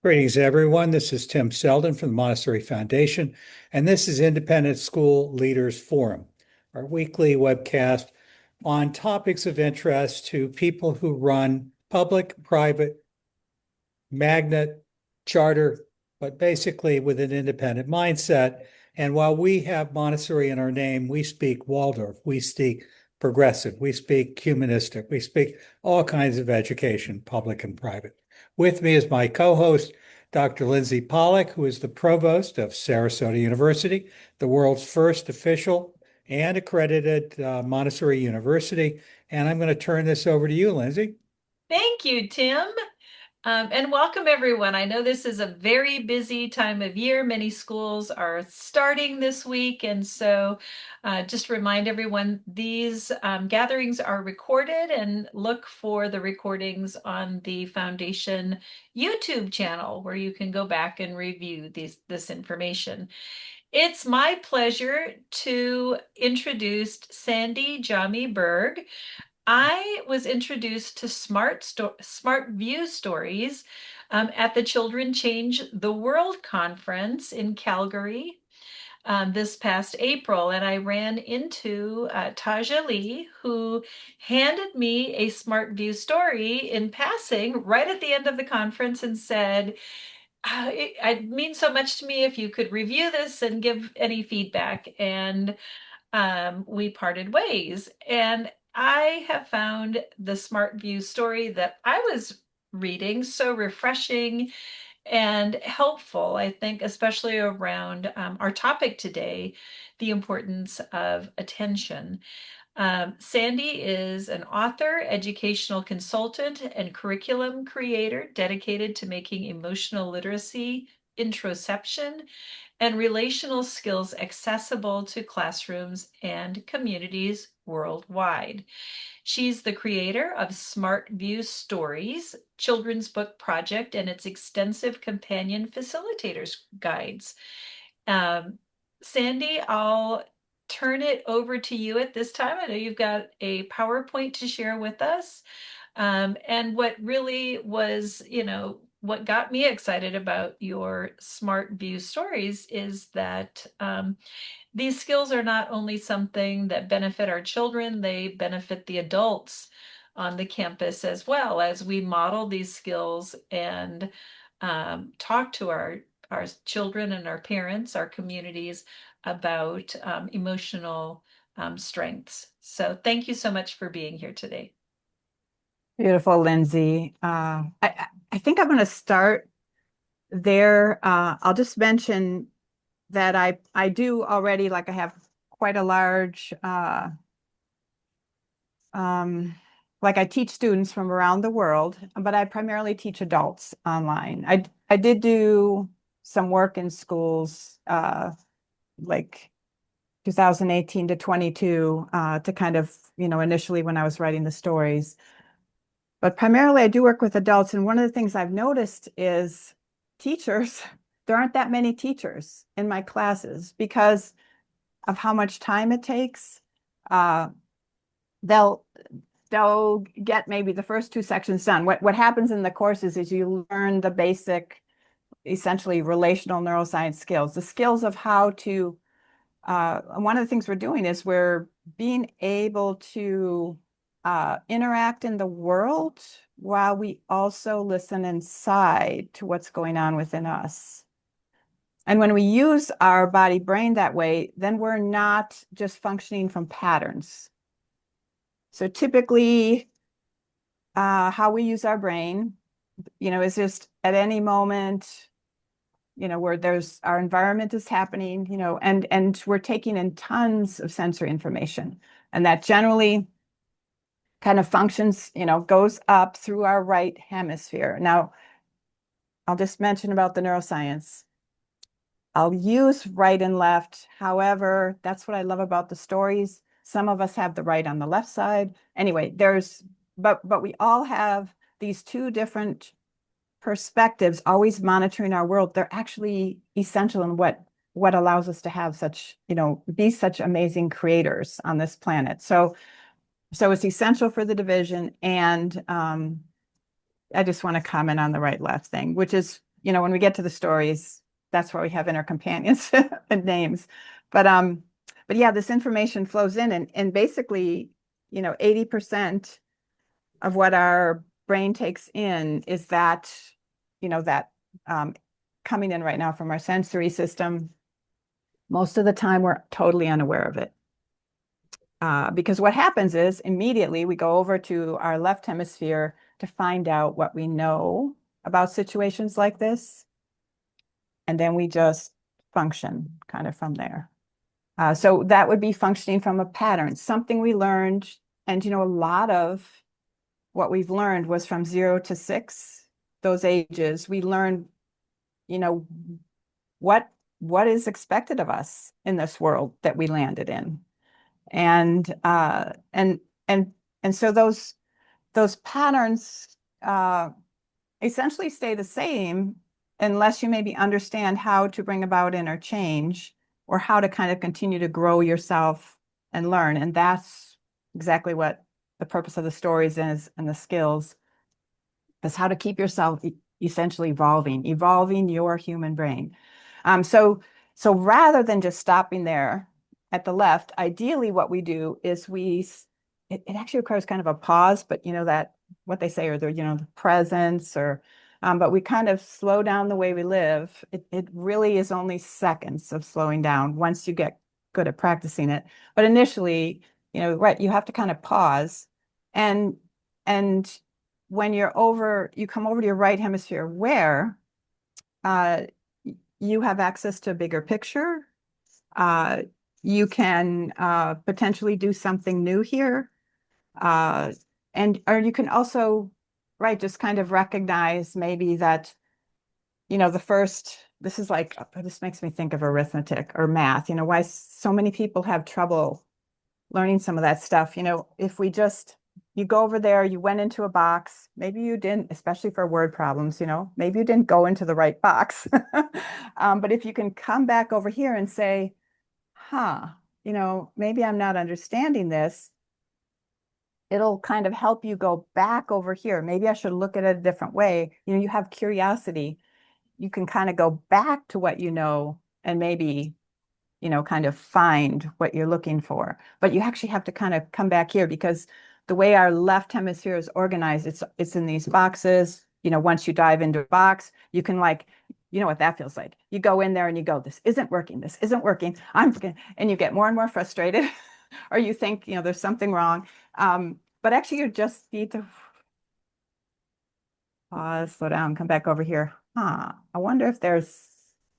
Greetings, everyone. This is Tim Selden from the Montessori Foundation, and this is Independent School Leaders Forum, our weekly webcast on topics of interest to people who run public, private, magnet, charter, but basically with an independent mindset. And while we have Montessori in our name, we speak Waldorf, we speak progressive, we speak humanistic, we speak all kinds of education, public and private. With me is my co-host, Dr. Lindsay Pollack, who is the provost of Sarasota University, the world's first official and accredited Montessori university. And I'm going to turn this over to you, Lindsay. Thank you, Tim. And welcome everyone. I know this is a very busy time of year. Many schools are starting this week. And so just remind everyone, these gatherings are recorded, and look for the recordings on the Foundation YouTube channel where you can go back and review this information. It's my pleasure to introduce Sandy Jami Berg. I was introduced to Smart View Stories at the Children Change the World conference in Calgary this past April, and I ran into Taja Lee, who handed me a Smart View story in passing right at the end of the conference and said, it means so much to me if you could review this and give any feedback. And we parted ways. And I have found the Smart View story that I was reading so refreshing and helpful, I think, especially around our topic today, the importance of attention. Sandy is an author, educational consultant, and curriculum creator dedicated to making emotional literacy, introception, and relational skills accessible to classrooms and communities worldwide. She's the creator of Smart View Stories, children's book project, and its extensive companion facilitators guides. Um, Sandy, I'll turn it over to you at this time. I know you've got a PowerPoint to share with us. And what really was, what got me excited about your Smart View stories is that these skills are not only something that benefit our children, they benefit the adults on the campus as well, as we model these skills and talk to our children and our parents, our communities about emotional strengths. So thank you so much for being here today. Beautiful, Lindsay. I think I'm going to start there. I'll just mention that I do already, like I have quite a large, like I teach students from around the world, but I primarily teach adults online. I did do some work in schools, like 2018 to 22, to kind of, initially when I was writing the stories. But primarily I do work with adults. And one of the things I've noticed is teachers, there aren't that many teachers in my classes because of how much time it takes. They'll get maybe the first two sections done. What happens in the courses is you learn the basic, essentially relational neuroscience skills, the skills of how to, one of the things we're doing is we're being able to interact in the world while we also listen inside to what's going on within us. And when we use our body brain that way, then we're not just functioning from patterns. So typically, how we use our brain, is just at any moment, where there's our environment is happening, and we're taking in tons of sensory information. And that generally kind of functions, goes up through our right hemisphere. Now, I'll just mention about the neuroscience. I'll use right and left. However, that's what I love about the stories. Some of us have the right on the left side. Anyway, but we all have these two different perspectives, always monitoring our world. They're actually essential in what allows us to have such, be such amazing creators on this planet. So it's essential for the division. And I just want to comment on the right left thing, which is when we get to the stories, that's where we have inner companions and names. But yeah, this information flows in, and basically, 80% of what our brain takes in is that, that coming in right now from our sensory system. Most of the time, we're totally unaware of it. Because what happens is immediately we go over to our left hemisphere to find out what we know about situations like this. And then we just function kind of from there. So that would be functioning from a pattern, something we learned. And, a lot of what we've learned was from 0 to 6, those ages. We learned, what is expected of us in this world that we landed in. And so those patterns essentially stay the same unless you maybe understand how to bring about inner change or how to kind of continue to grow yourself and learn. And that's exactly what the purpose of the stories is, and the skills is how to keep yourself essentially evolving your human brain. So rather than just stopping there at the left, ideally what we do is it actually requires kind of a pause, but that what they say, or the presence, but we kind of slow down the way we live. It really is only seconds of slowing down once you get good at practicing it. But initially, right, you have to kind of pause, and when you come over to your right hemisphere, where you have access to a bigger picture. You can potentially do something new here. Or you can also, right, just kind of recognize maybe that, this makes me think of arithmetic or math, why so many people have trouble learning some of that stuff. If you go over there, you went into a box, maybe you didn't, especially for word problems, maybe you didn't go into the right box. But if you can come back over here and say, maybe I'm not understanding this, it'll kind of help you go back over here. Maybe I should look at it a different way. You have curiosity. You can kind of go back to what you know and maybe kind of find what you're looking for. But you actually have to kind of come back here, because the way our left hemisphere is organized, it's in these boxes. Once you dive into a box, you can what that feels like. You go in there and you go, this isn't working. And you get more and more frustrated, or you think, there's something wrong. But actually you just need to pause, slow down, come back over here. I wonder if there's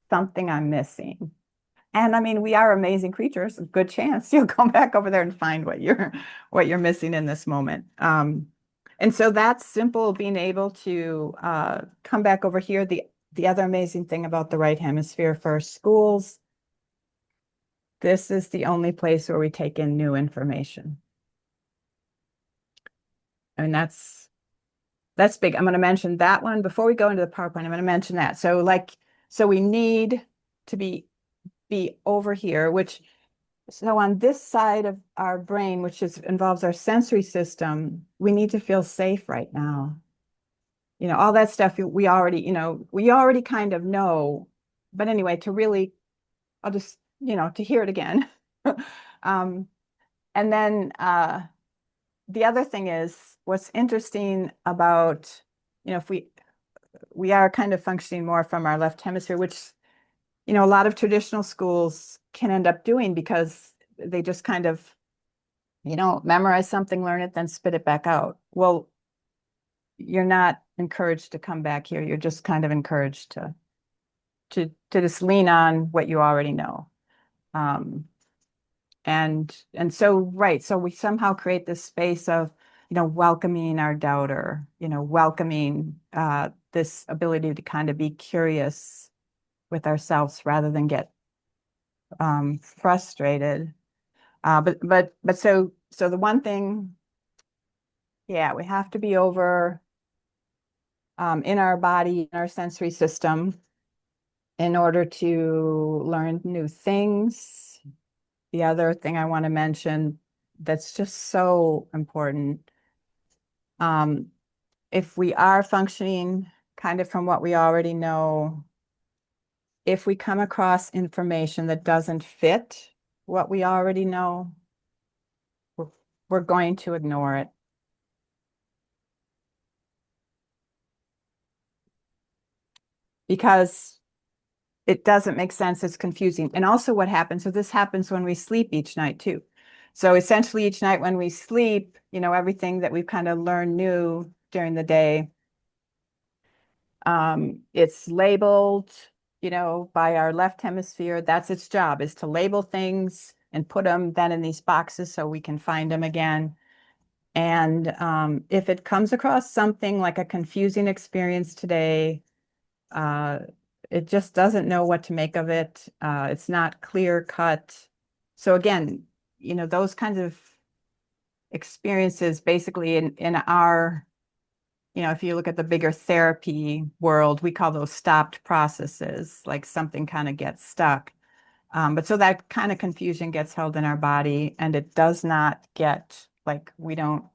something I'm missing. And I mean, we are amazing creatures. A good chance you'll come back over there and find what you're missing in this moment. And so that's simple, being able to come back over here. The other amazing thing about the right hemisphere for schools, this is the only place where we take in new information. And that's big. I'm going to mention that one before we go into the PowerPoint. I'm going to mention that. So we need to be over here, so on this side of our brain, which involves our sensory system, we need to feel safe right now. All that stuff we already kind of know, but anyway, I'll just, to hear it again. And then the other thing is, what's interesting about, if we are kind of functioning more from our left hemisphere, which a lot of traditional schools can end up doing, because they just kind of, memorize something, learn it, then spit it back out. Well, you're not encouraged to come back here. You're just kind of encouraged to just lean on what you already know. And so, right. So we somehow create this space of, welcoming our doubter, welcoming this ability to kind of be curious with ourselves rather than get frustrated. But so the one thing, yeah, we have to be over in our body, in our sensory system, in order to learn new things. The other thing I want to mention that's just so important, if we are functioning kind of from what we already know, if we come across information that doesn't fit what we already know, we're going to ignore it. Because it doesn't make sense, it's confusing. And also what happens, so this happens when we sleep each night too. So essentially each night when we sleep, everything that we've kind of learned new during the day, it's labeled, by our left hemisphere. That's its job, is to label things and put them then in these boxes so we can find them again. And if it comes across something like a confusing experience today, it just doesn't know what to make of it. It's not clear cut. So again, those kinds of experiences basically in our, if you look at the bigger therapy world, we call those stopped processes, like something kind of gets stuck. But so that kind of confusion gets held in our body, and it does not get, like, we don't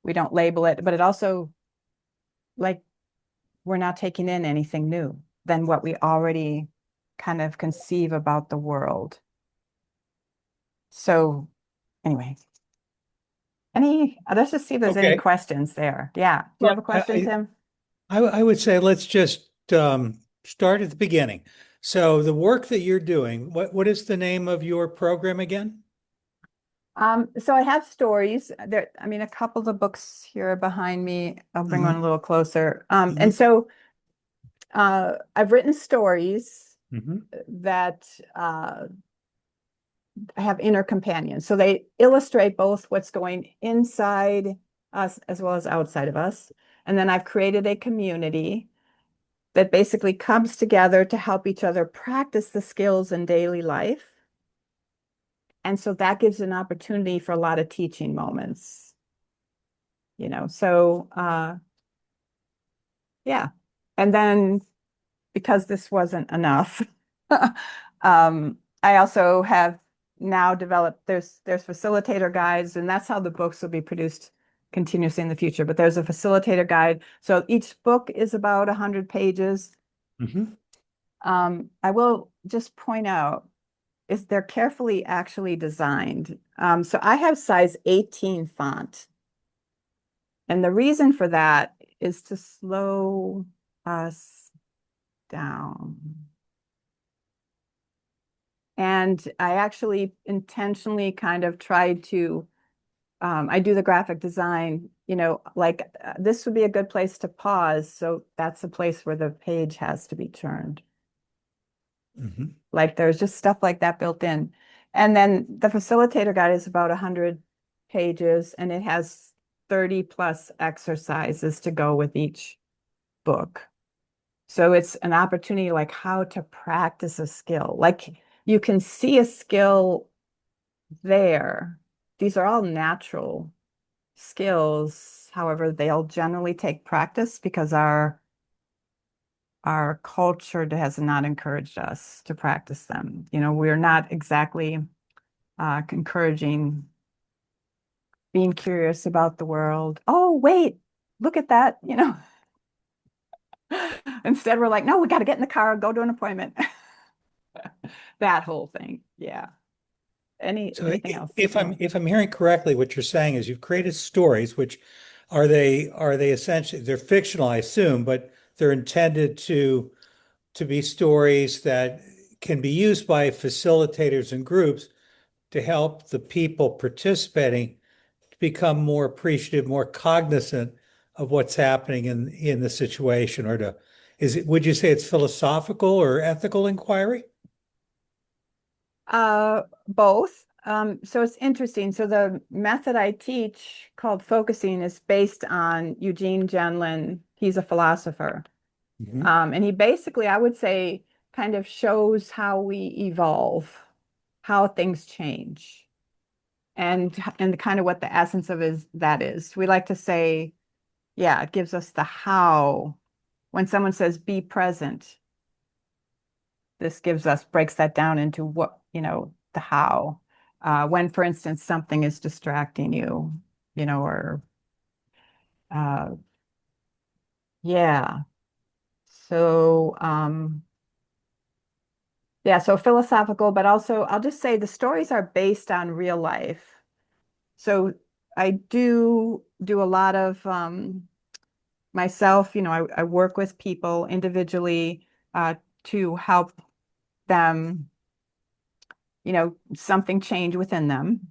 label it, but it also, like, we're not taking in anything new than what we already kind of conceive about the world. So anyway, let's just see if there's any Okay. questions there. Yeah. Do you Well, have a question, Tim? I would say let's just start at the beginning. So the work that you're doing, what is the name of your program again? So I have stories there. I mean, a couple of the books here behind me. I'll bring one Mhm, a little closer. mhm, And so I've written stories mhm, that have inner companions. So they illustrate both what's going inside us as well as outside of us. And then I've created a community that basically comes together to help each other practice the skills in daily life. And so that gives an opportunity for a lot of teaching moments, So yeah. And then because this wasn't enough, I also have now developed, there's facilitator guides, and that's how the books will be produced continuously in the future. But there's a facilitator guide. So each book is about 100 pages. mhm. I will just point out is they're carefully actually designed. So I have size 18 font. And the reason for that is to slow us down. And I actually intentionally kind of tried to, I do the graphic design, like this would be a good place to pause. So that's a place where the page has to be turned. Mhm. Like there's just stuff like that built in. And then the facilitator guide is about 100 pages, and it has 30 plus exercises to go with each book. So it's an opportunity like how to practice a skill. Like you can see a skill there. These are all natural skills. However, they'll generally take practice because our culture has not encouraged us to practice them. We're not exactly encouraging being curious about the world. Oh, wait, look at that, Instead, we're like, no, we got to get in the car, go to an appointment. That whole thing. Yeah. So Anything else? if I'm hearing correctly, what you're saying is you've created stories, which are they essentially they're fictional, I assume, but they're intended to be stories that can be used by facilitators and groups to help the people participating to become more appreciative, more cognizant of what's happening in the situation, or would you say it's philosophical or ethical inquiry? Both. So it's interesting. So the method I teach called focusing is based on Eugene Genlin. He's a philosopher. Mhm. And he basically, I would say, kind of shows how we evolve, how things change, and kind of what the essence of that is. We like to say, yeah, it gives us the how. When someone says be present, this breaks that down into what, the how. When, for instance, something is distracting you, or uh, yeah. So, yeah, so philosophical, but also I'll just say the stories are based on real life. So I do a lot of myself, I work with people individually to help them, something change within them.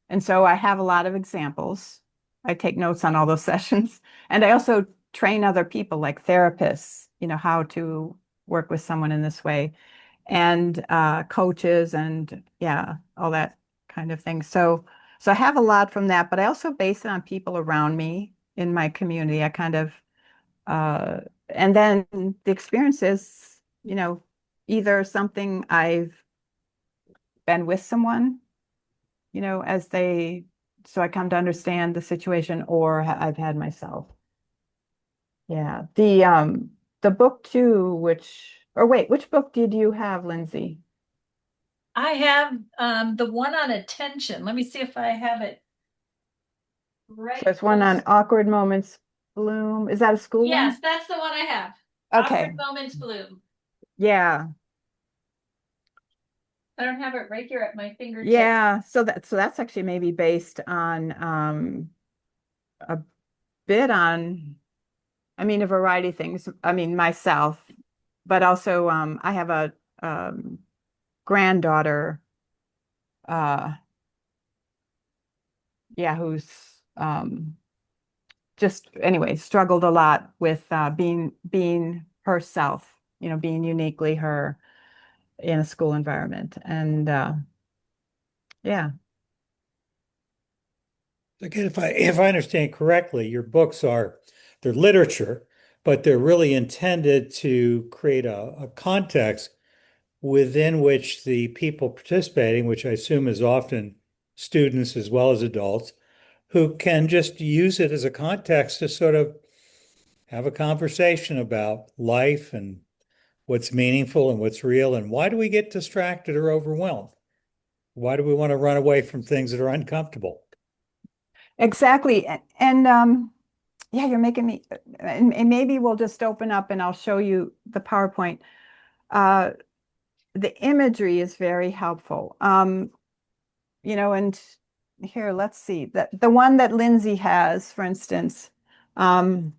And so I have a lot of examples. I take notes on all those sessions. And I also train other people like therapists, how to work with someone in this way, and coaches and yeah, all that kind of thing. So I have a lot from that, but I also base it on people around me in my community. I kind of uh, and then the experience is, either something I've been with someone, as they, so I come to understand the situation, or I've had myself. Yeah. The book too, or wait, which book did you have, Lindsay? I have the one on attention. Let me see if I have it So right there's one on close. awkward moments bloom. Is that a school Yes, one? that's the one I have. Awkward Okay. Moments Bloom. Yeah. I don't have it right here at my fingertip. Yeah. So that's actually maybe based on a bit on, I mean, a variety of things. I mean, myself, but also I have a granddaughter, uh, yeah, who's just anyway struggled a lot with being herself, being uniquely her in a school environment, and yeah. Again, if I understand correctly, your books they're literature, but they're really intended to create a context within which the people participating, which I assume is often students as well as adults, who can just use it as a context to sort of have a conversation about life and what's meaningful and what's real and why do we get distracted or overwhelmed? Why do we want to run away from things that are uncomfortable? Exactly. And yeah, you're making me, and maybe we'll just open up and I'll show you the PowerPoint. Uh, the imagery is very helpful. And here, let's see, the one that Lindsay has, for instance. Um,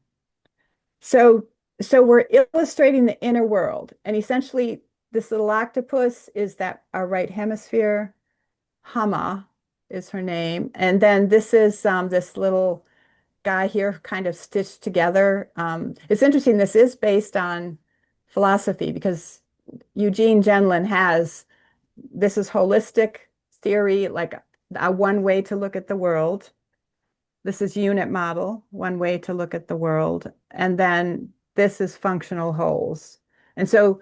so so we're illustrating the inner world, and essentially this little octopus is that our right hemisphere. Hama is her name. And then this is this little guy here kind of stitched together. It's interesting. This is based on philosophy because Eugene Genlin has this is holistic theory, like a one way to look at the world. This is unit model, one way to look at the world. And then this is functional wholes. And so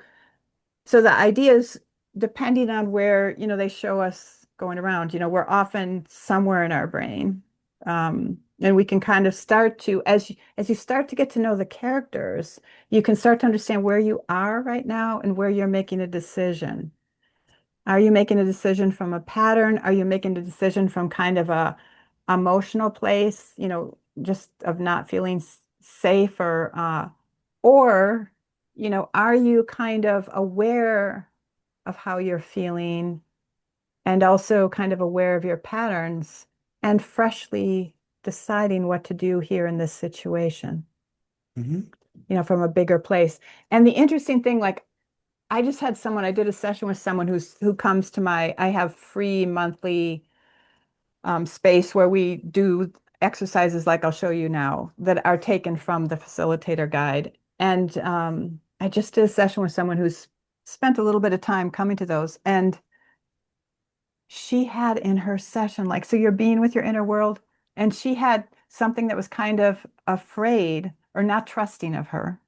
the idea is depending on where, they show us going around, we're often somewhere in our brain. And we can kind of start to, as you start to get to know the characters, you can start to understand where you are right now and where you're making a decision. Are you making a decision from a pattern? Are you making a decision from kind of a emotional place, just of not feeling safe or, are you kind of aware of how you're feeling and also kind of aware of your patterns and freshly deciding what to do here in this situation, Mhm. from a bigger place. And the interesting thing, like I did a session with someone who comes to I have free monthly space where we do exercises like I'll show you now that are taken from the facilitator guide. And I just did a session with someone who's spent a little bit of time coming to those. And she had in her session, like, so you're being with your inner world, and she had something that was kind of afraid or not trusting of her.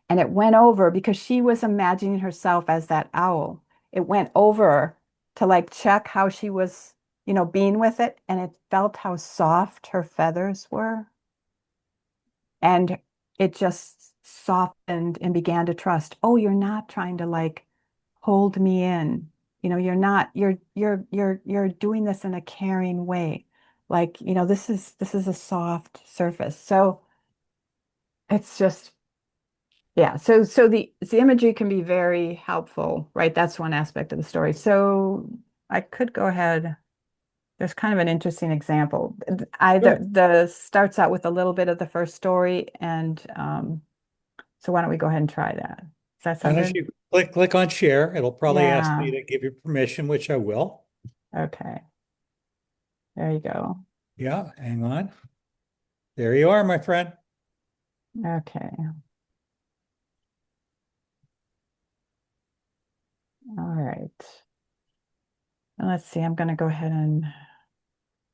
And it went over because she was imagining herself as that owl. It went over to like check how she was, being with it. And it felt how soft her feathers were. And it just softened and began to trust. Oh, you're not trying to like hold me in. You're not, you're doing this in a caring way. Like, this is a soft surface. So it's just Yeah, so the imagery can be very helpful, right? That's one aspect of the story. So I could go ahead. There's kind of an interesting example. Either Good. the starts out with a little bit of the first story, and so why don't we go ahead and try that? Does that Why sound don't good? you click on share? It'll probably ask me Yeah. to give you permission, which I will. Okay. There you go. Yeah, hang on. There you are, my friend. Okay. All right. And let's see. I'm going to go ahead and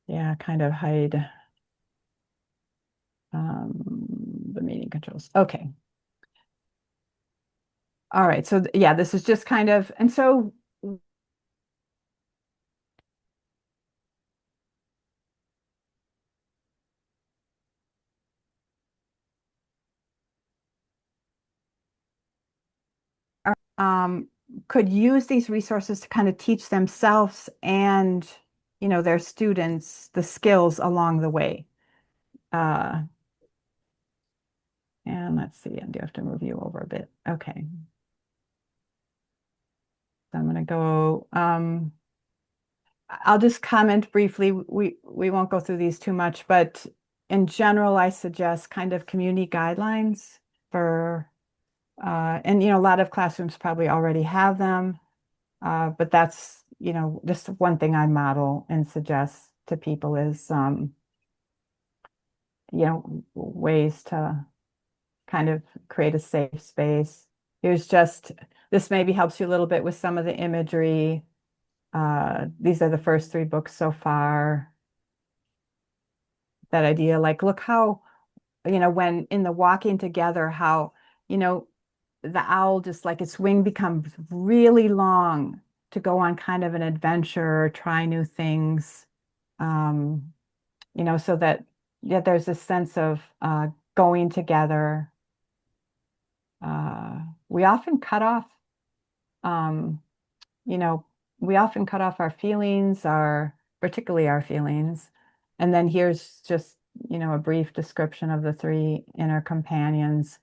yeah, kind of hide the meeting controls. Okay. All right. So yeah, this is just kind of, and so um, could use these resources to kind of teach themselves and, their students the skills along the way. Uh, and let's see, I do have to move you over a bit. Okay. So I'm going to go, I'll just comment briefly. We won't go through these too much, but in general, I suggest kind of community guidelines for, and a lot of classrooms probably already have them, but that's just one thing I model and suggest to people is ways to kind of create a safe space. Here's just this maybe helps you a little bit with some of the imagery. These are the first three books so far. That idea, like, look how, when in the walking together, how, the owl just like its wing becomes really long to go on kind of an adventure, try new things, um, so that, yeah, there's a sense of going together. We often cut off, um, you know, we often cut off our feelings, particularly our feelings. And then here's just, a brief description of the three inner companions.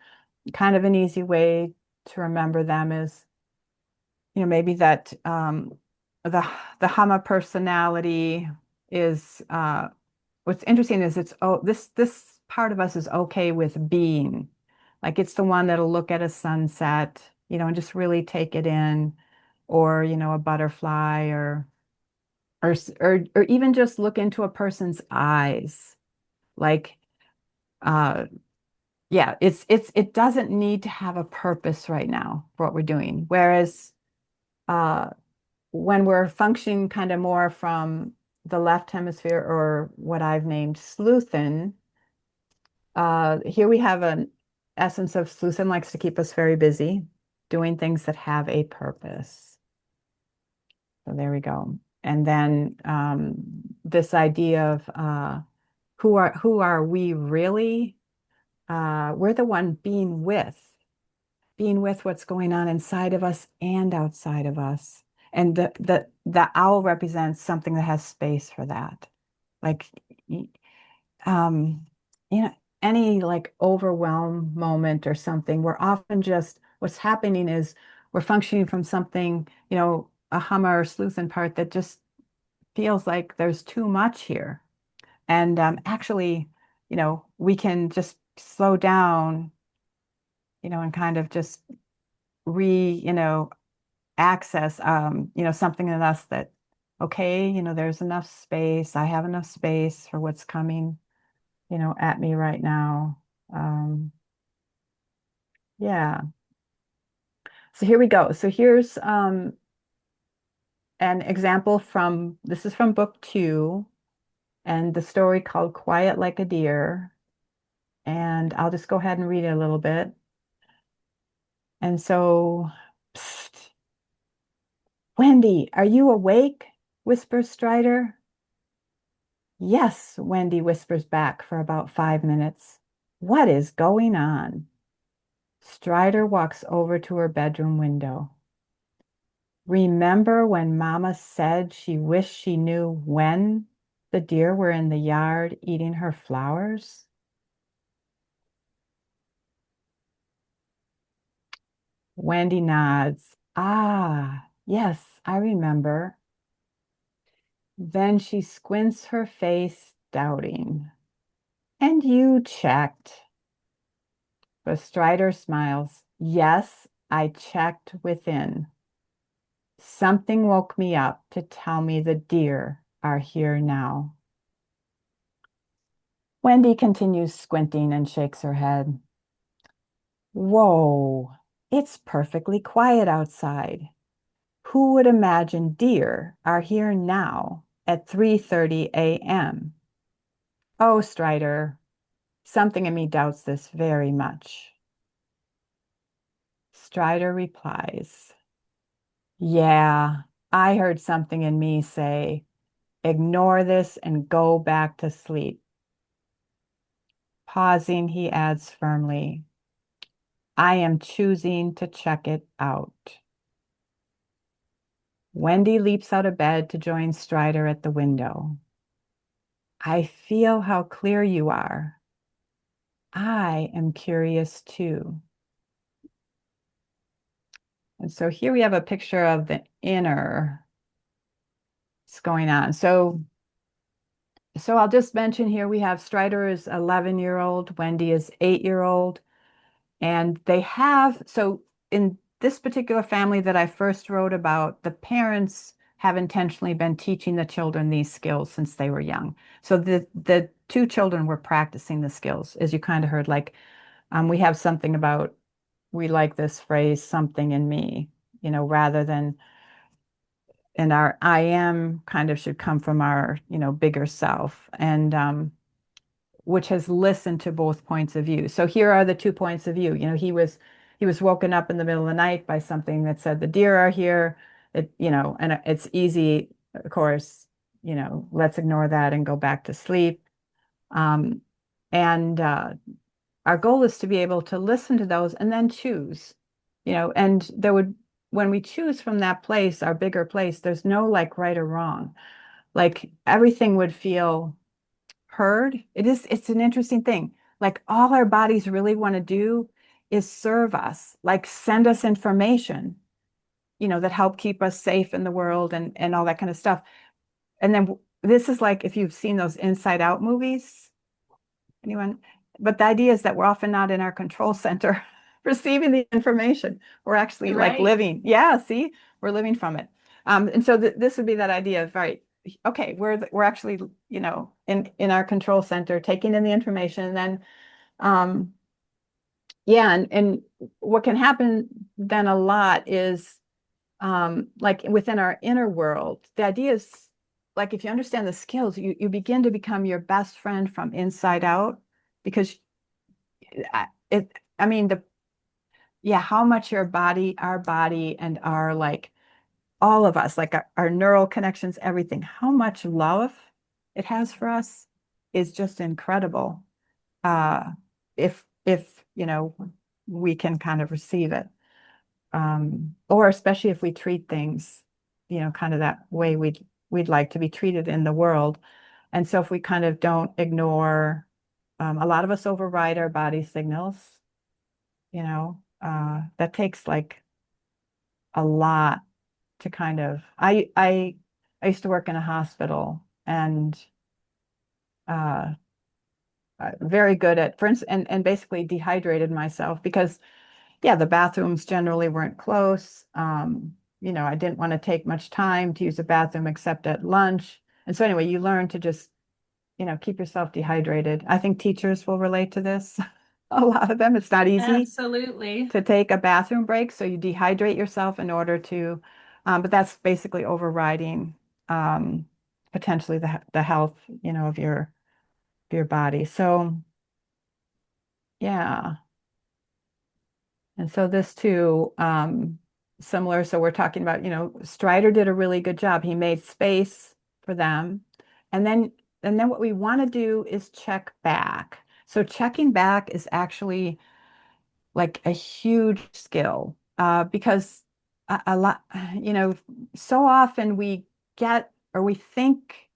Kind of an easy way to remember them is, maybe that the Hama personality is what's interesting is this part of us is okay with being. Like it's the one that'll look at a sunset, and just really take it in, or a butterfly, or even just look into a person's eyes. Like uh yeah, it doesn't need to have a purpose right now for what we're doing. Whereas uh when we're functioning kind of more from the left hemisphere, or what I've named sleuthin, here we have an essence of sleuthin likes to keep us very busy doing things that have a purpose. So there we go. And then this idea of who are we really? We're the one being with what's going on inside of us and outside of us. And the owl represents something that has space for that. Like um, you know, any like overwhelm moment or something, we're often just what's happening is we're functioning from something, a Hummer or sleuthin part that just feels like there's too much here. And actually, we can just slow down, and kind of just access, something in us that, okay, there's enough space. I have enough space for what's coming, at me right now. Um, yeah. So here we go. So here's an example this is from book 2, and the story called Quiet Like a Deer. And I'll just go ahead and read it a little bit. And so, psst, Wendy, are you awake? Whispers Strider. Yes, Wendy whispers back for about 5 minutes. What is going on? Strider walks over to her bedroom window. Remember when Mama said she wished she knew when the deer were in the yard eating her flowers? Wendy nods. Ah, yes, I remember. Then she squints her face, doubting. And you checked. But Strider smiles. Yes, I checked within. Something woke me up to tell me the deer are here now. Wendy continues squinting and shakes her head. Whoa, it's perfectly quiet outside. Who would imagine deer are here now at 3:30 a.m.? Oh, Strider, something in me doubts this very much. Strider replies, yeah, I heard something in me say, ignore this and go back to sleep. Pausing, he adds firmly, I am choosing to check it out. Wendy leaps out of bed to join Strider at the window. I feel how clear you are. I am curious too. And so here we have a picture of the inner that's going on. So I'll just mention here we have Strider is 11-year-old, Wendy is 8-year-old, and they have, so in this particular family that I first wrote about, the parents have intentionally been teaching the children these skills since they were young. So the two children were practicing the skills, as you kind of heard, like we have something about, we like this phrase, something in me, rather than, and our I am kind of should come from our, bigger self, and which has listened to both points of view. So here are the two points of view. He was woken up in the middle of the night by something that said the deer are here. And it's easy, of course, let's ignore that and go back to sleep. Um, and our goal is to be able to listen to those and then choose, and when we choose from that place, our bigger place, there's no like right or wrong. Like everything would feel heard. It's an interesting thing. Like all our bodies really want to do is serve us, like send us information, that help keep us safe in the world and all that kind of stuff. And then this is like if you've seen those Inside Out movies, anyone? But the idea is that we're often not in our control center receiving the information. We're actually like Right. living. Yeah, see, we're living from it. And so this would be that idea of, right, okay, we're actually, in our control center, taking in the information, and then yeah, and what can happen then a lot is like within our inner world, the idea is like if you understand the skills, you begin to become your best friend from inside out, because I mean yeah, how much our body and our like all of us, like our neural connections, everything, how much love it has for us is just incredible. Uh, if we can kind of receive it, or especially if we treat things, kind of that way we'd like to be treated in the world. And so if we kind of don't ignore, a lot of us override our body signals, that takes like a lot to kind of, I used to work in a hospital, and uh, very good at, for instance, and basically dehydrated myself because, yeah, the bathrooms generally weren't close. I didn't want to take much time to use the bathroom except at lunch. And so anyway, you learn to just, keep yourself dehydrated. I think teachers will relate to this. A lot of them, it's not easy Absolutely. to take a bathroom break. So you dehydrate yourself in order to, but that's basically overriding um, potentially the health, of your body. So yeah. And so this too, similar. So we're talking about, Strider did a really good job. He made space for them. And then what we want to do is check back. So checking back is actually like a huge skill, because a lot, so often we get, or we think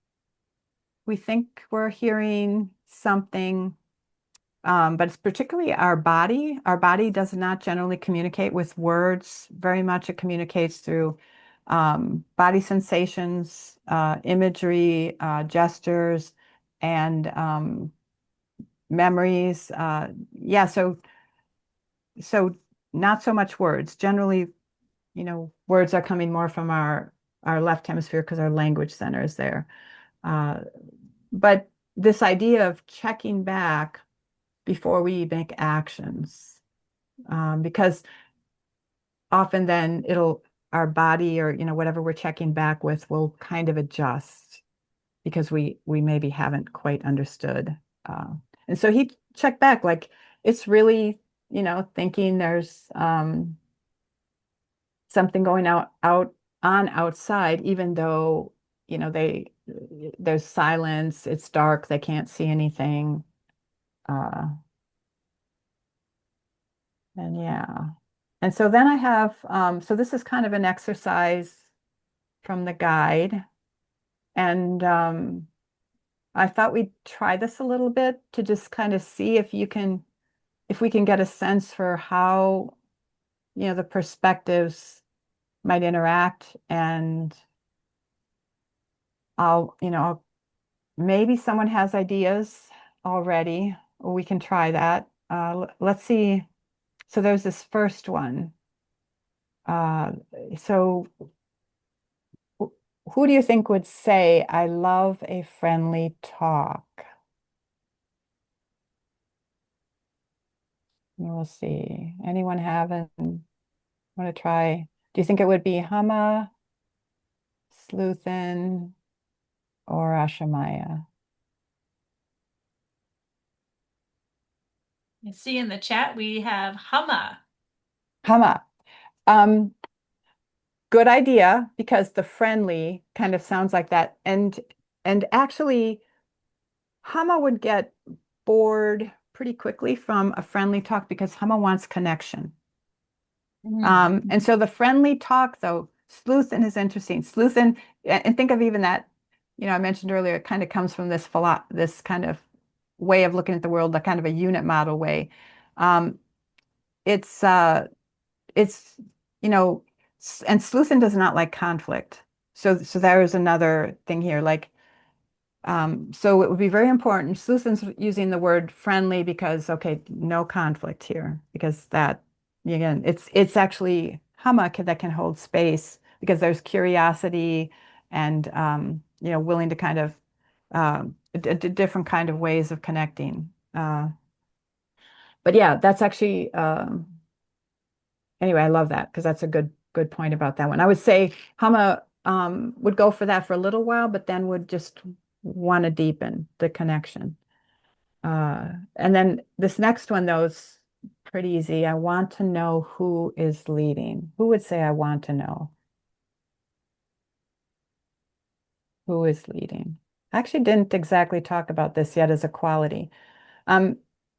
we're hearing something, but it's particularly our body. Our body does not generally communicate with words very much. It communicates through body sensations, imagery, gestures, and memories. Yeah, so not so much words. Generally, words are coming more from our left hemisphere because our language center is there. Uh, but this idea of checking back before we make actions, because often then our body or whatever we're checking back with will kind of adjust because we maybe haven't quite understood. And so he checked back like it's really thinking there's something going on outside, even though there's silence, it's dark, they can't see anything. And yeah. And so then I have, so this is kind of an exercise from the guide. And I thought we'd try this a little bit to just kind of see if we can get a sense for how, the perspectives might interact. And maybe someone has ideas already, or we can try that. Let's see. So there's this first one. So who do you think would say, I love a friendly talk? We'll see. Anyone have it? Want to try? Do you think it would be Hama, Sleuthen, or Ashamaya? You see in the chat, we have Hama. Hama. Good idea, because the friendly kind of sounds like that. And actually, Hama would get bored pretty quickly from a friendly talk because Hama wants connection. And so the friendly talk, though, Sleuthen is interesting. Sleuthen, and think of even that, I mentioned earlier, it kind of comes from this kind of way of looking at the world, the kind of a unit model way. Um, it's it's and Sleuthen does not like conflict. So there is another thing here. Like, so it would be very important. Sleuthen's using the word friendly because, okay, no conflict here, because that, again, it's actually Hama that can hold space because there's curiosity and willing to kind of different kind of ways of connecting. But yeah, that's actually anyway, I love that because that's a good point about that one. I would say Hama would go for that for a little while, but then would just want to deepen the connection. And then this next one, though, is pretty easy. I want to know who is leading. Who would say I want to know who is leading? I actually didn't exactly talk about this yet as a quality.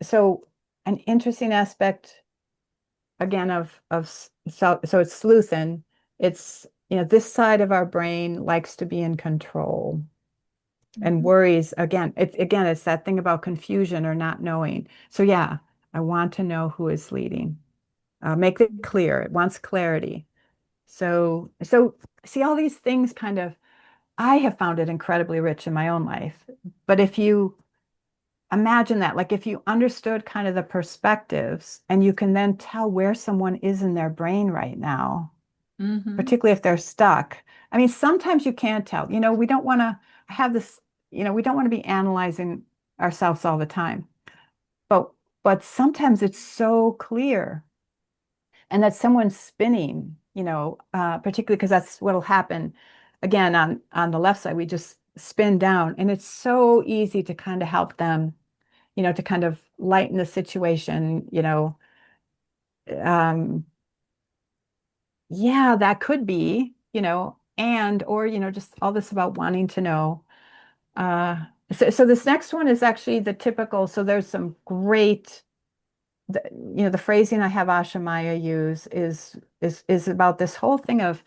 So an interesting aspect again so it's Sleuthen. It's this side of our brain likes to be in control and worries it's that thing about confusion or not knowing. So yeah, I want to know who is leading. Make it clear. It wants clarity. So see all these things kind of, I have found it incredibly rich in my own life. But if you imagine that, like if you understood kind of the perspectives and you can then tell where someone is in their brain right now, particularly if they're stuck. I mean, sometimes you can't tell. We don't want to have this, we don't want to be analyzing ourselves all the time. But sometimes it's so clear and that someone's spinning, particularly because that's what'll happen. Again, on the left side, we just spin down, and it's so easy to kind of help them, to kind of lighten the situation, yeah, that could be, or, just all this about wanting to know. So this next one is actually the typical. So there's some great, the phrasing I have Ashamaya use is about this whole thing of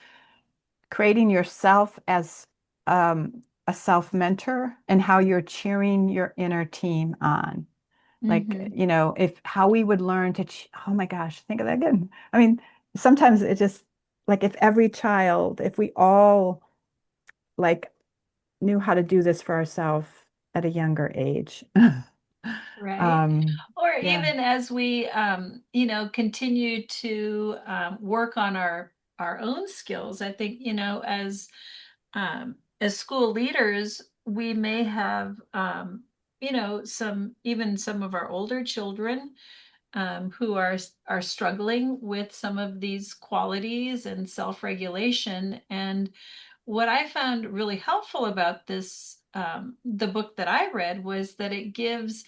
creating yourself as a self mentor and how you're cheering your inner team on. Like, Mm-hmm. if how we would learn to, oh my gosh, think of that again. I mean, sometimes it just like if every child, if we all like knew how to do this for ourselves at a younger age. Right. Um, Or yeah. even as we, continue to work on our own skills. I think, as school leaders, we may have, some of our older children who are struggling with some of these qualities and self-regulation. And what I found really helpful about this, the book that I read, was that it gives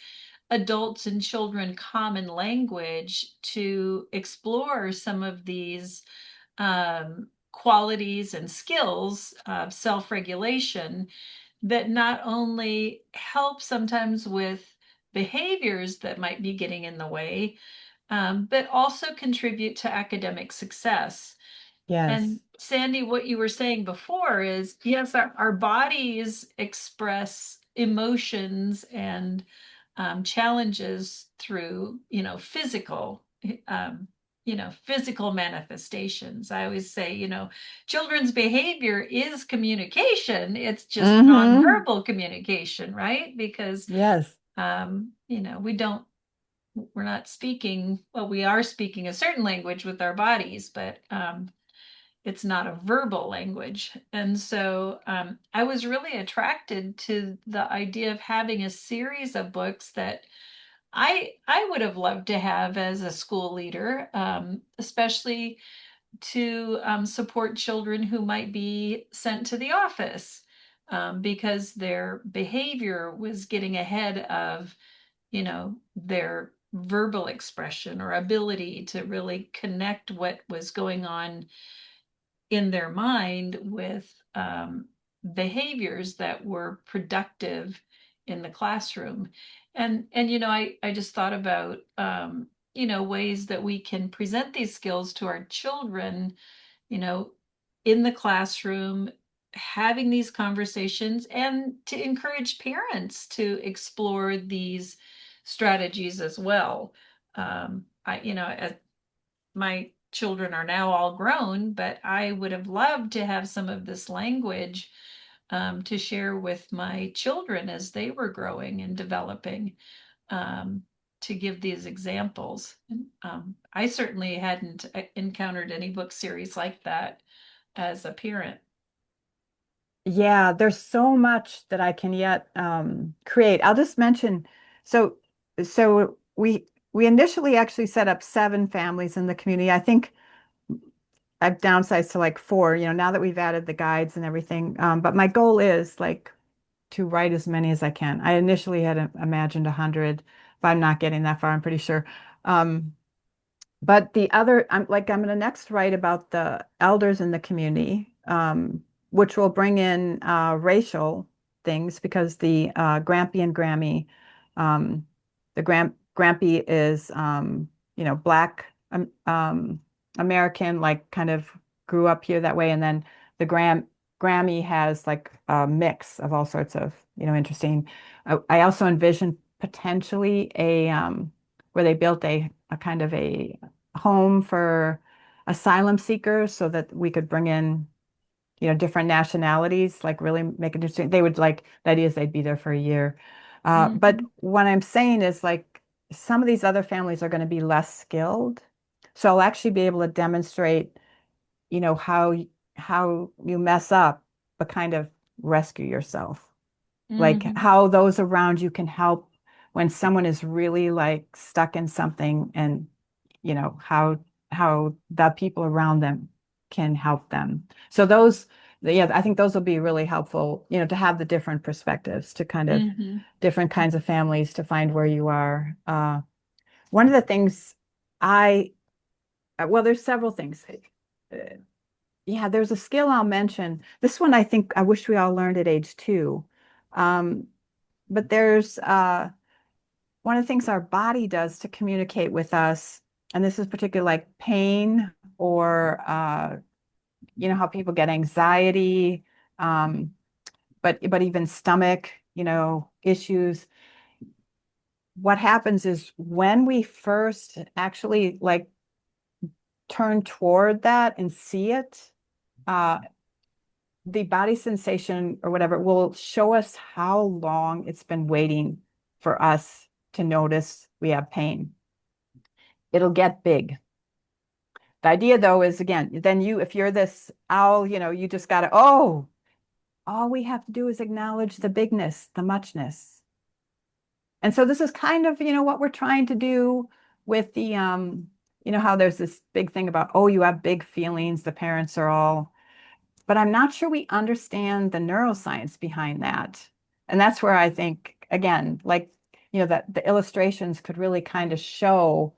adults and children common language to explore some of these qualities and skills of self-regulation that not only help sometimes with behaviors that might be getting in the way, but also contribute to academic success. And Yes. Sandy, what you were saying before is yes, our bodies express emotions and challenges through, um, physical manifestations. I always say, children's behavior is communication. It's just Hmm. nonverbal communication, right? Because, Yes. we don't we're not speaking, well, we are speaking a certain language with our bodies, but it's not a verbal language. And so I was really attracted to the idea of having a series of books that I would have loved to have as a school leader, especially to support children who might be sent to the office because their behavior was getting ahead of their verbal expression or ability to really connect what was going on in their mind with behaviors that were productive in the classroom. And I just thought about ways that we can present these skills to our children, you know, in the classroom, having these conversations, and to encourage parents to explore these strategies as well. As my children are now all grown, but I would have loved to have some of this language to share with my children as they were growing and developing, to give these examples. I certainly hadn't encountered any book series like that as a parent. Yeah, there's so much that I can yet create. I'll just mention, so we initially actually set up 7 families in the community. I think I've downsized to like 4, now that we've added the guides and everything. But my goal is like to write as many as I can. I initially had imagined 100, but I'm not getting that far, I'm pretty sure. Um, but the other, I'm going to next write about the elders in the community, which will bring in racial things because the Grampy and Grammy, um, the Grampy is, Black American, like kind of grew up here that way, and then the Grammy has like a mix of all sorts of, interesting. I also envisioned potentially a where they built a kind of a home for asylum seekers so that we could bring in, different nationalities, like really make it interesting. They would like, the idea is they'd be there for a year. But Mhm. what I'm saying is like some of these other families are going to be less skilled. So I'll actually be able to demonstrate, how you mess up, but kind of rescue yourself, like Mhm. how those around you can help when someone is really like stuck in something, and how the people around them can help them. So those, yeah, I think those will be really helpful, to have the different perspectives, to kind of Mhm. different kinds of families, to find where you are. One of the things I well, there's several things. Uh, yeah, there's a skill I'll mention. This one I think I wish we all learned at age 2. Um, but there's one of the things our body does to communicate with us, and this is particularly like pain, or how people get anxiety, um, but even stomach, issues. what happens is when we first actually like turn toward that and see it, the body sensation or whatever will show us how long it's been waiting for us to notice we have pain. It'll get big. The idea though is again, then if you're this owl, you just gotta, all we have to do is acknowledge the bigness, the muchness. And so this is kind of, what we're trying to do with the, how there's this big thing about, oh, you have big feelings, the parents are all, but I'm not sure we understand the neuroscience behind that. And that's where I think, again, like, that the illustrations could really kind of show,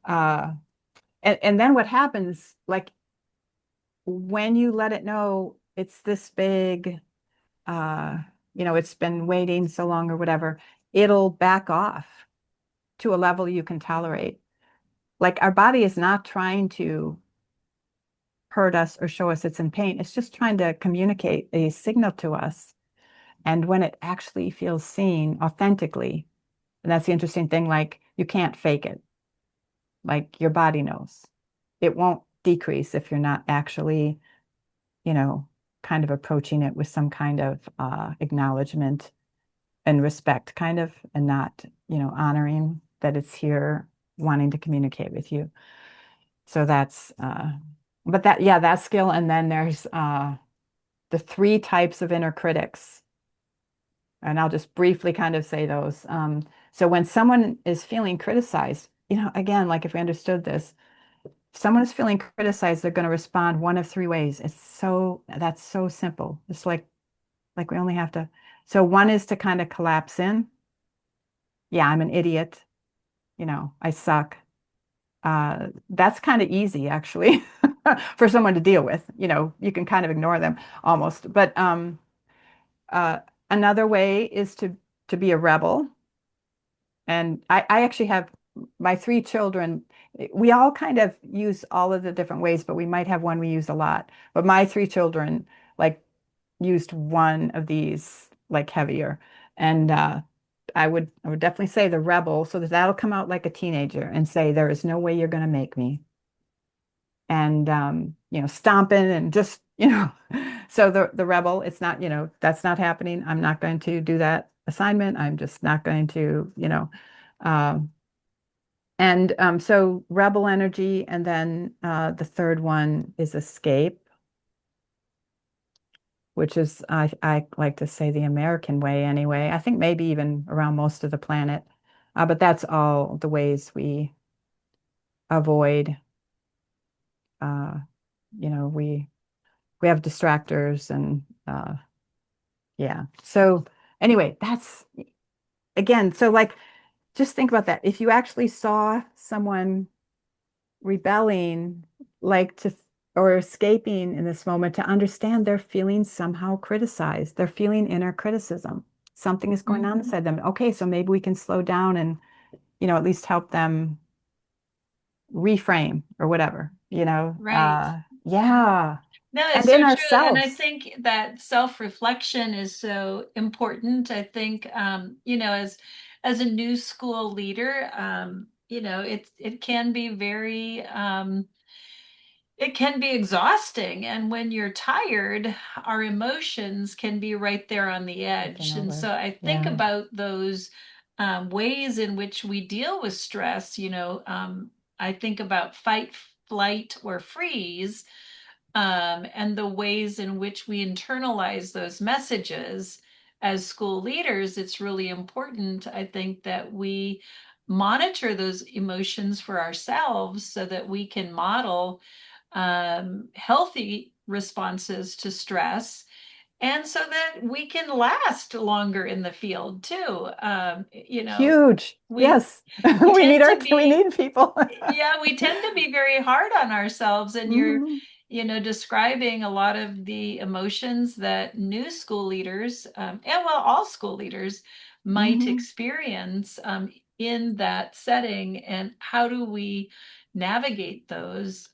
and then what happens, like when you let it know it's this big, it's been waiting so long or whatever, it'll back off to a level you can tolerate. Like our body is not trying to hurt us or show us it's in pain. It's just trying to communicate a signal to us. And when it actually feels seen authentically, and that's the interesting thing, like you can't fake it. Like your body knows. It won't decrease if you're not actually, kind of approaching it with some kind of acknowledgement and respect, kind of, and not, honoring that it's here wanting to communicate with you. So that's, but that skill. And then there's the three types of inner critics. And I'll just briefly kind of say those. So when someone is feeling criticized, again, like if we understood this, if someone is feeling criticized, they're going to respond one of three ways. That's so simple. It's like we only have to. So one is to kind of collapse in. Yeah, I'm an idiot. I suck. That's kind of easy actually for someone to deal with. You can kind of ignore them almost. But uh, another way is to be a rebel. And I actually have my three children. We all kind of use all of the different ways, but we might have one we use a lot. But my three children like used one of these like heavier. And I would definitely say the rebel, so that'll come out like a teenager and say, there is no way you're going to make me. And stomping and just, so the rebel, it's not, that's not happening. I'm not going to do that assignment. I'm just not going to, um, and so rebel energy, and then the third one is escape, which is I like to say the American way anyway. I think maybe even around most of the planet, but that's all the ways we avoid. Uh, we have distractors and yeah. So anyway, that's again. So like, just think about that. If you actually saw someone rebelling, like or escaping in this moment, to understand they're feeling somehow criticized. They're feeling inner criticism. Something is going on inside them. Okay, so maybe we can slow down and, at least help them reframe or whatever, Right. yeah. No, And it's in so true. And I ourselves. think that self-reflection is so important. I think, as a new school leader, it can be it can be exhausting. And when you're tired, our emotions can be right there on the Taken edge. And over. so I think Yeah. about those ways in which we deal with stress. I think about fight, flight, or freeze, and the ways in which we internalize those messages as school leaders. It's really important, I think, that we monitor those emotions for ourselves so that we can model healthy responses to stress, and so that we can last longer in the field too. Huge. We Yes. we We need tend to we be, need people. yeah, we tend to be very hard on ourselves, and you're, Mhm. describing a lot of the emotions that new school leaders, and well, all school leaders might Mhm. experience in that setting, and how do we navigate those,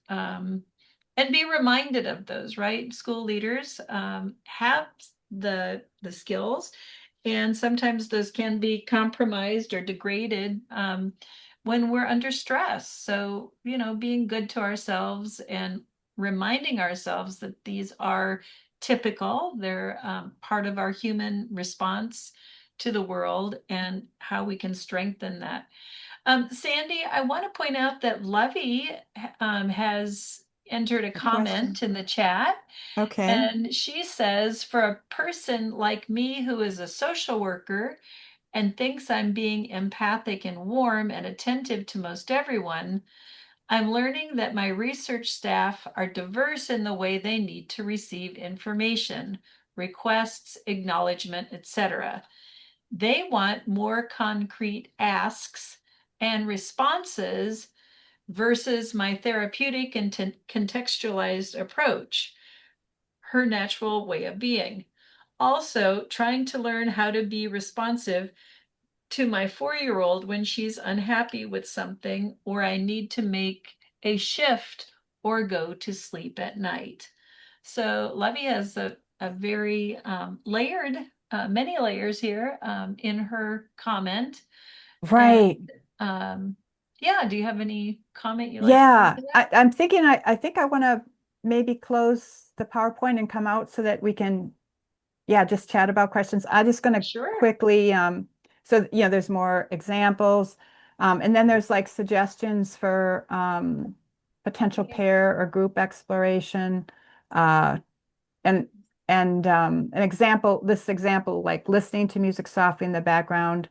and be reminded of those, right? School leaders have the skills And sometimes those can be compromised or degraded when we're under stress. So, being good to ourselves and reminding ourselves that these are typical, they're part of our human response to the world and how we can strengthen that. Sandy, I want to point out that Lovey has entered a A question. comment in the chat. Okay. And she says, for a person like me who is a social worker and thinks I'm being empathic and warm and attentive to most everyone, I'm learning that my research staff are diverse in the way they need to receive information, requests, acknowledgement, etc. They want more concrete asks and responses versus my therapeutic and contextualized approach, her natural way of being. Also, trying to learn how to be responsive to my 4-year-old when she's unhappy with something or I need to make a shift or go to sleep at night. So Levy has a very layered, many layers here in her comment. And Right. yeah, do you have any comment you'd like to add Yeah. to I'm thinking I think I want to maybe close the PowerPoint and come out so that we can, yeah, just chat about questions. I'm just going that? to Sure. quickly, so there's more examples. And then there's like suggestions for potential pair or group exploration. Uh, and this example, like listening to music softly in the background,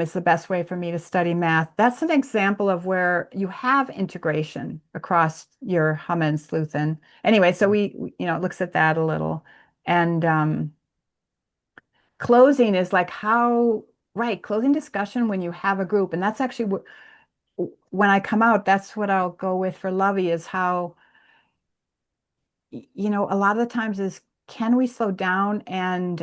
is the best way for me to study math. That's an example of where you have integration across your Humma and Sleuthin. Anyway, so it looks at that a little. And closing is like right, closing discussion when you have a group. And that's actually when I come out, that's what I'll go with for Lovey is how, a lot of the times is can we slow down and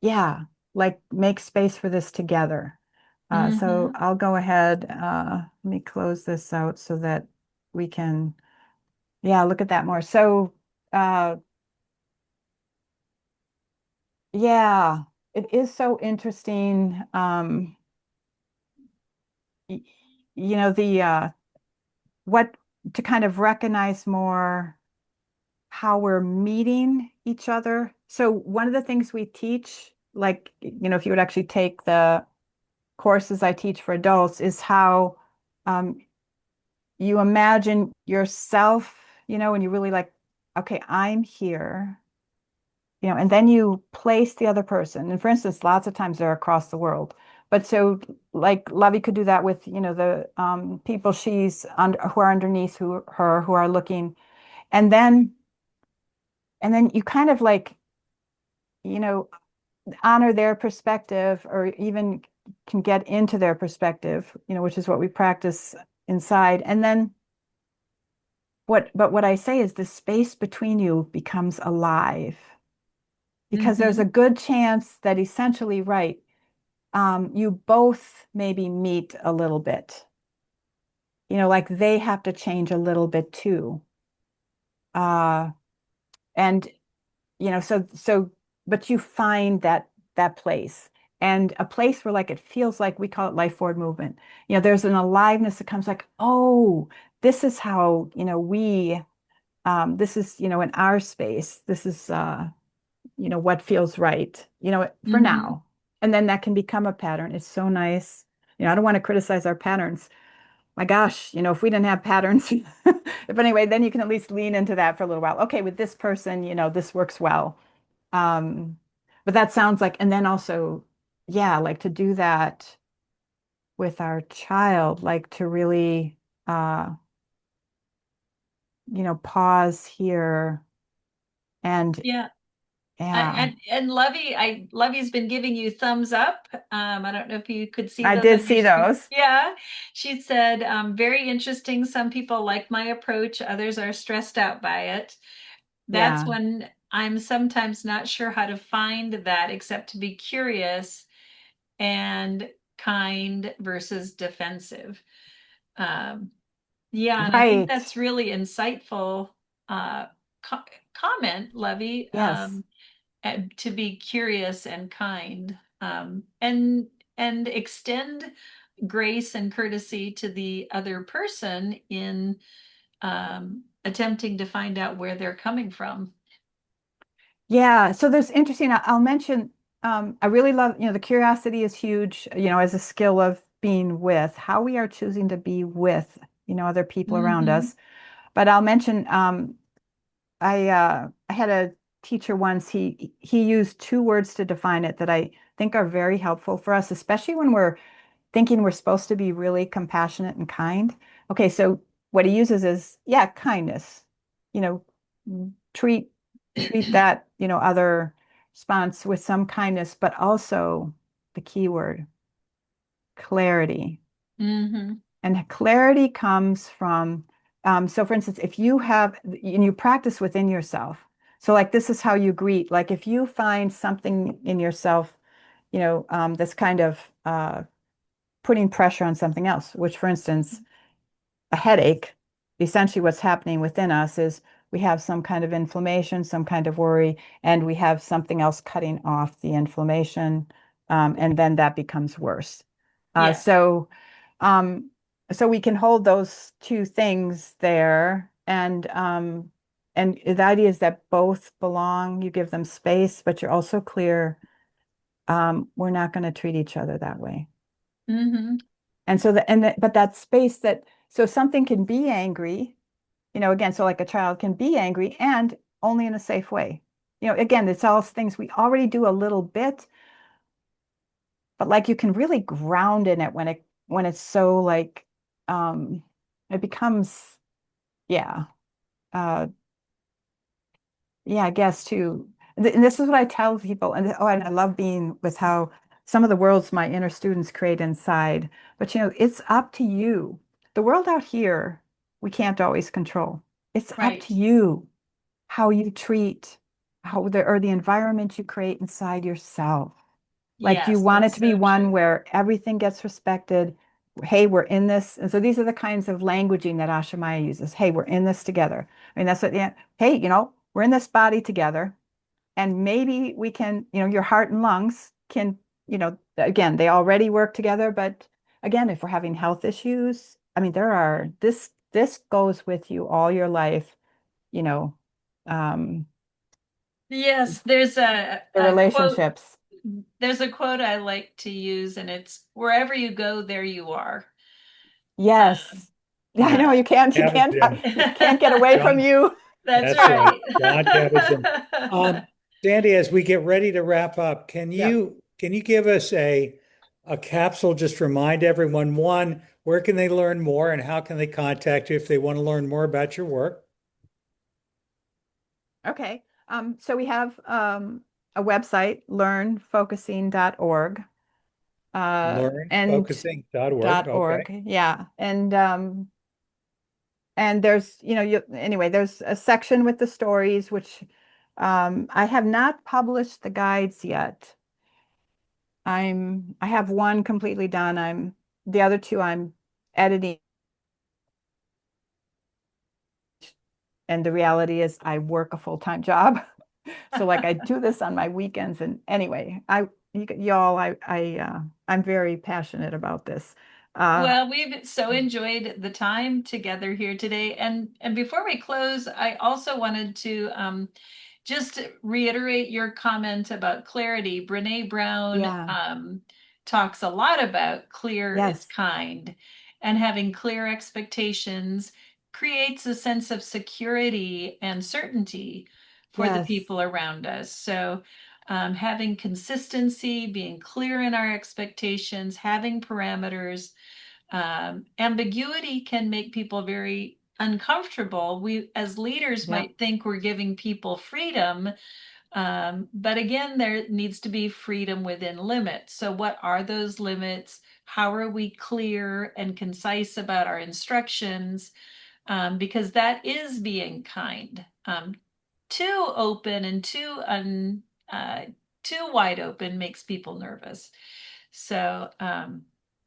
yeah, like make space for this together. So Mm-hmm. I'll go ahead. Let me close this out so that we can, yeah, look at that more. So, uh, yeah, it is so interesting. Y- the what to kind of recognize more how we're meeting each other. So one of the things we teach, like, if you would actually take the courses I teach for adults, is how um, you imagine yourself, and you really like, okay, I'm here, and then you place the other person. And for instance, lots of times they're across the world. But so like Lovey could do that with, the people she's under who are underneath her who are looking. And then you kind of like, you know, honor their perspective or even can get into their perspective, which is what we practice inside. And then what I say is the space between you becomes alive because there's Mm-hmm. a good chance that essentially, right, you both maybe meet a little bit, like they have to change a little bit too. Uh, and so but you find that place and a place where like it feels like we call it life forward movement. There's an aliveness that comes like, oh, this is how, this is, in our space, this is what feels right, for Mm-hmm. now. And then that can become a pattern. It's so nice. I don't want to criticize our patterns. My gosh, if we didn't have patterns, if anyway, then you can at least lean into that for a little while. Okay, with this person, this works well. Um, but that sounds like, and then also, yeah, like to do that with our child, like to really, uh, pause here and Yeah. yeah, And Lovey's been giving you thumbs up. I don't know if you could see I those did on your see screen. those. Yeah, she said, very interesting. Some people like my approach, others are stressed out by it. That's Yeah, when I'm sometimes not sure how to find that except to be curious and kind versus defensive. Um, yeah, and I think right. that's really insightful uh, co comment, Levy. Yes. to be curious and kind, and extend grace and courtesy to the other person in attempting to find out where they're coming from. Yeah, so there's interesting. I'll mention, I really love, the curiosity is huge, as a skill of being with, how we are choosing to be with, other people around Mm-hmm. us. But I'll mention, I had a teacher once, he used two words to define it that I think are very helpful for us, especially when we're thinking we're supposed to be really compassionate and kind. Okay, so what he uses is, yeah, kindness. You treat that, other response with some kindness, but also the key word, clarity. Mm-hmm. And clarity comes from, so for instance, if you have, and you practice within yourself, so like this is how you greet, like if you find something in yourself, that's kind of putting pressure on something else, which for instance, a headache, essentially what's happening within us is we have some kind of inflammation, some kind of worry, and we have something else cutting off the inflammation, and then that becomes worse. Uh, Yeah. so, um, so we can hold those two things there, and the idea is that both belong. You give them space, but you're also clear. We're not going to treat each other that way. Mm-hmm. And so but that space that, so something can be angry, again, so like a child can be angry and only in a safe way. Again, it's all things we already do a little bit, but like you can really ground in it when it's so like, um, it becomes, yeah, uh, yeah, I guess too. And this is what I tell people. And I love being with how some of the worlds my inner students create inside. But it's up to you. The world out here, we can't always control. It's up to Right. you how you treat or the environment you create inside yourself. Like, do you Yes, want it that's to be so one true. where everything gets respected? Hey, we're in this. And so these are the kinds of languaging that Ashamaya uses. Hey, we're in this together. I mean, that's what, yeah. Hey, we're in this body together. And maybe we can, your heart and lungs can, again, they already work together. But again, if we're having health issues, I mean, this goes with you all your life, you know, um, Yes, there's the relationships. a quote I like to use, and it's wherever you go, there you are. Um, Yes. Yeah, I Yeah. know Cabbage, you can't get away from John, you. that's that's right. right. John Cabbage. Sandy, as we get ready to wrap up, can Yep. you give us a capsule? Just remind everyone, one, where can they learn more and how can they contact you if they want to learn more about your work? Okay. So we have a website, learnfocusing.org. And Learnfocusing.org. Okay. Yeah. And there's, anyway, there's a section with the stories, which I have not published the guides yet. I have one completely done. The other two I'm editing. And the reality is I work a full-time job. So like I do this on my weekends. And anyway, y'all, I'm very passionate about this. Uh, Well, we've so enjoyed the time together here today. And before we close, I also wanted to just reiterate your comment about clarity. Brene Brown yeah, talks a lot about clear is yes, kind, and having clear expectations creates a sense of security and certainty for the yes, people around us. So, having consistency, being clear in our expectations, having parameters. Ambiguity can make people very uncomfortable. We, as leaders, yep, might think we're giving people freedom, but again, there needs to be freedom within limits. So, what are those limits? How are we clear and concise about our instructions? Because that is being kind. Too open and too wide open makes people nervous. So,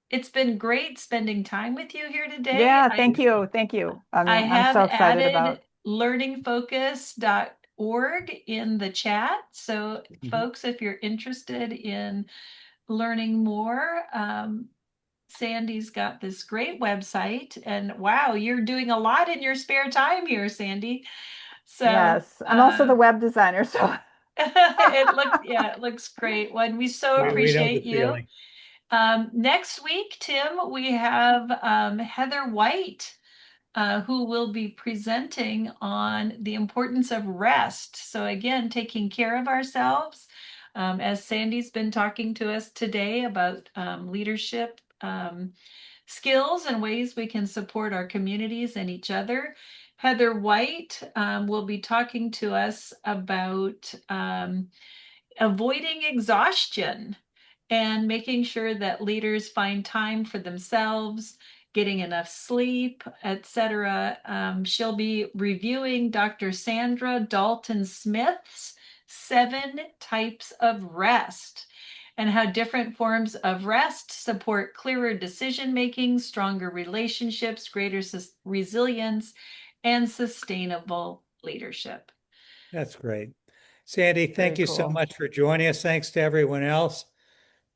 it's been great spending time with you here today. yeah. Thank you, thank you. I I'm have so excited added about. learningfocus.org in the chat. So folks, if you're interested in learning more, Sandy's got this great website, and wow, you're doing a lot in your spare time here, Sandy. So Yes, I'm also the web designer, so it looks great. One, we so We know the appreciate you. feeling. Next week, Tim, we have Heather White, who will be presenting on the importance of rest. So again, taking care of ourselves. As Sandy's been talking to us today about leadership skills and ways we can support our communities and each other. Heather White will be talking to us about avoiding exhaustion and making sure that leaders find time for themselves, getting enough sleep, etc. She'll be reviewing Dr. Sandra Dalton Smith's 7 Types of Rest and how different forms of rest support clearer decision making, stronger relationships, greater resilience, and sustainable leadership. That's great. Sandy, very thank you so cool. much for joining us. Thanks to everyone else.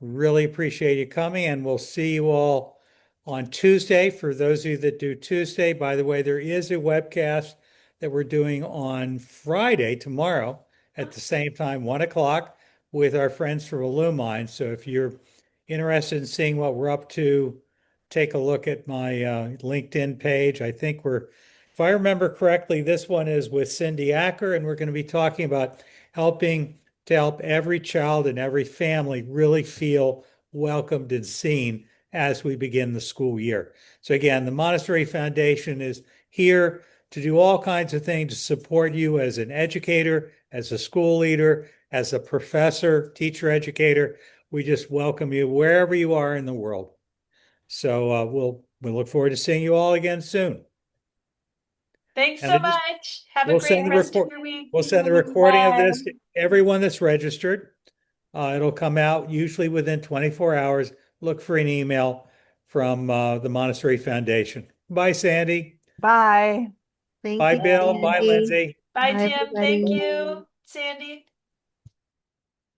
Really appreciate you coming, and we'll see you all on Tuesday. For those of you that do Tuesday, by the way, there is a webcast that we're doing on Friday, tomorrow, at the same time, 1 o'clock, with our friends from Illumine. So if you're interested in seeing what we're up to, take a look at my LinkedIn page. I think if I remember correctly, this one is with Cindy Acker, and we're going to be talking about to help every child and every family really feel welcomed and seen as we begin the school year. So again, the Montessori Foundation is here to do all kinds of things to support you as an educator, as a school leader, as a professor, teacher, educator. We just welcome you wherever you are in the world. So we'll look forward to seeing you all again soon. Thanks And so much. Have a we'll great send the rest of report. your week. We'll send the recording of Bye. this to everyone that's registered. It'll come out usually within 24 hours. Look for an email from the Montessori Foundation. Bye, Sandy. Bye. Thank Bye, you, Bill. Bye, Sandy. Lindsay. Bye, Bye, Tim. Thank everybody. you, Sandy.